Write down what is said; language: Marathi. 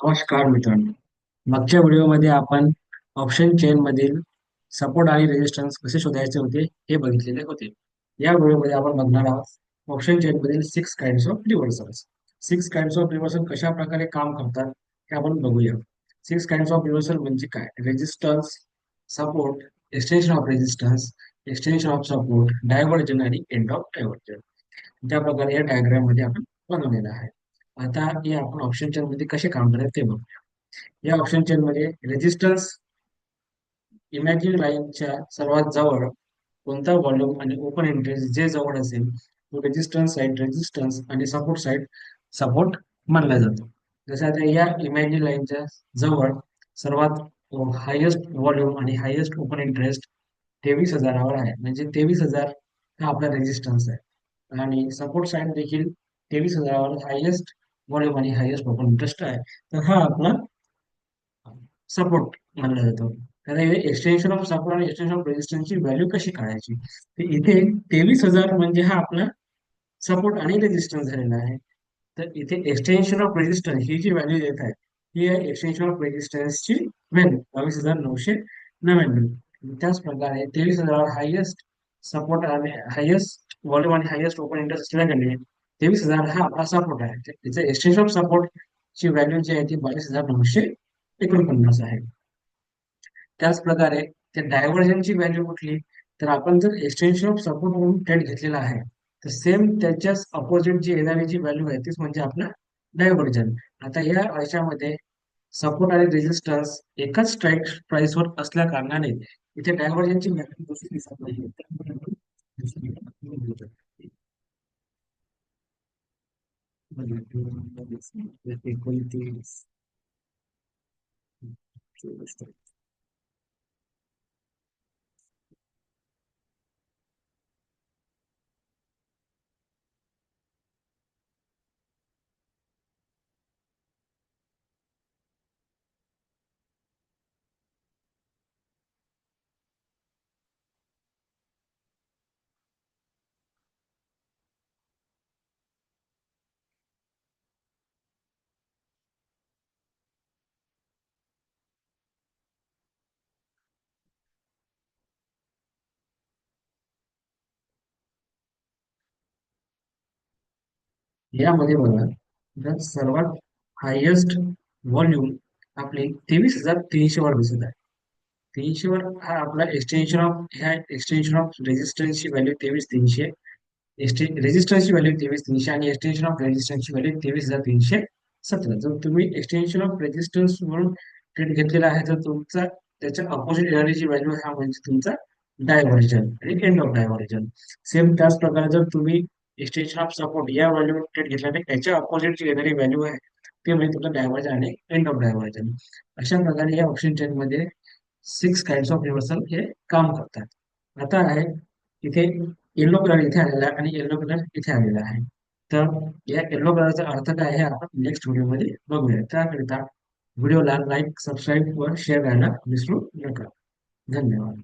नमस्कार मित्रांनो. मागच्या व्हिडिओमध्ये आपण ऑप्शन चेन मधील सपोर्ट आणि रेजिस्टन्स कसे शोधायचे होते हे बघितलेले होते. या व्हिडिओमध्ये आपण बघणार आहोत ऑप्शन चेन मधील six kinds of reversals. Six kinds of reversal कशा प्रकारे काम करतात हे आपण बघूया. सिक्स काइंड्स ऑफ रिव्हर्सल म्हणजे काय? Resistance, support, extension of resistance, extension of support, divergence आणि एंड ऑफ डायव्हर्जन. त्या प्रकारे या डायग्राम मध्ये आपण बनवलेला आहे. आता हे आपण ऑप्शन चेन मध्ये कसे काम करायचे ते बघू. या ऑप्शन चेन मध्ये रेजिस्टन्स इमॅजिन लाईनच्या सर्वात जवळ कोणता व्हॉल्यूम आणि ओपन इंटरेस्ट जे जवळ असेल तो रेजिस्टन्स आणि सपोर्ट साइड सपोर्ट मानला जातो. जसं आता या इमॅजिन लाईनच्या जवळ सर्वात हायेस्ट व्हॉल्यूम आणि हायेस्ट ओपन इंटरेस्ट 23,000वर आहे, म्हणजे 23,000 हा आपला रेजिस्टन्स आहे आणि सपोर्ट साइड देखील 23,000वर हायेस्ट व्हॉल्यूम आणि हायेस्ट ओपन इंटरेस्ट आहे. तर हा आपला सपोर्ट मानला जातो. तर हे एक्सटेन्शन ऑफ सपोर्ट आणि एक्सटेन्शन ऑफ रेजिस्टन्सची व्हॅल्यू कशी काढायची? तर इथे 23,000 म्हणजे हा आपला सपोर्ट आणि रेजिस्टन्स झालेला आहे. तर इथे एक्सटेन्शन ऑफ रेजिस्टन्स ही जी व्हॅल्यू येत आहे ही आहे एक्सटेन्शन ऑफ रेजिस्टन्सची व्हॅल्यू 22,999. त्याच प्रकारे 23,000 हायेस्ट सपोर्ट आणि हायेस्ट व्हॉल्यूम आणि हायेस्ट ओपन इंटरेस्ट असल्याने 23,000 हा आपला सपोर्ट आहे. त्याचं एक्सटेन्शन ऑफ सपोर्ट ची व्हॅल्यू जी आहे ती 22,949 आहे. त्याच प्रकारे त्या डायव्हर्जनची व्हॅल्यू कुठली? तर आपण जर एक्सटेन्शन ऑफ सपोर्ट म्हणून ट्रेड घेतलेला आहे तर सेम त्याच्याच अपोजिट जी येणारी जी व्हॅल्यू आहे तीच म्हणजे आपला डायव्हर्जन. आता या याच्यामध्ये सपोर्ट आणि रेजिस्टन्स एकाच स्ट्राईक प्राइसवर असल्या कारणाने इथे डायव्हर्जनची व्हॅल्यू दुसरी दिसत नाही. एकोणतीस 24. यामध्ये बघा, जर सर्वात हायेस्ट व्हॉल्यूम आपली 23,300 वर दिसत आहे. 300 वर हा आपला एक्सटेन्शन ऑफ ह्या एक्सटेन्शन ऑफ रेजिस्टन्सची व्हॅल्यू 23,300, रेजिस्टन्सची व्हॅल्यू 23,300 आणि एक्सटेन्शन ऑफ रेजिस्टन्सची व्हॅल्यू 23,317. जर तुम्ही एक्सटेन्शन ऑफ रेजिस्टन्स म्हणून ट्रेड घेतलेला आहे तर तुमचा त्याच्या अपोजिट येणारी व्हॅल्यू हा म्हणजे तुमचा डायव्हर्जन आणि एंड ऑफ डायव्हर्जन. सेम त्याच प्रकारे जर तुम्ही एक्सटेन्शन ऑफ सपोर्ट या व्हॅल्यूवर ट्रेड घेतल्याने त्याच्या अपोजिट जी येणारी व्हॅल्यू आहे ते म्हणजे तुमचा डायव्हर्जन आणि एंड ऑफ डायव्हर्जन. अशा प्रकारे या ऑप्शन चेन मध्ये सिक्स काइंड्स ऑफ रिव्हर्सल हे काम करतात. आता आहे इथे येलो कलर इथे आलेला आहे आणि येलो कलर इथे आलेला आहे. तर या येलो कलरचा अर्थ काय आहे आपण नेक्स्ट व्हिडिओमध्ये बघूया. त्याकरिता व्हिडिओला लाईक, सबस्क्राईब व शेअर करायला विसरू नका. धन्यवाद.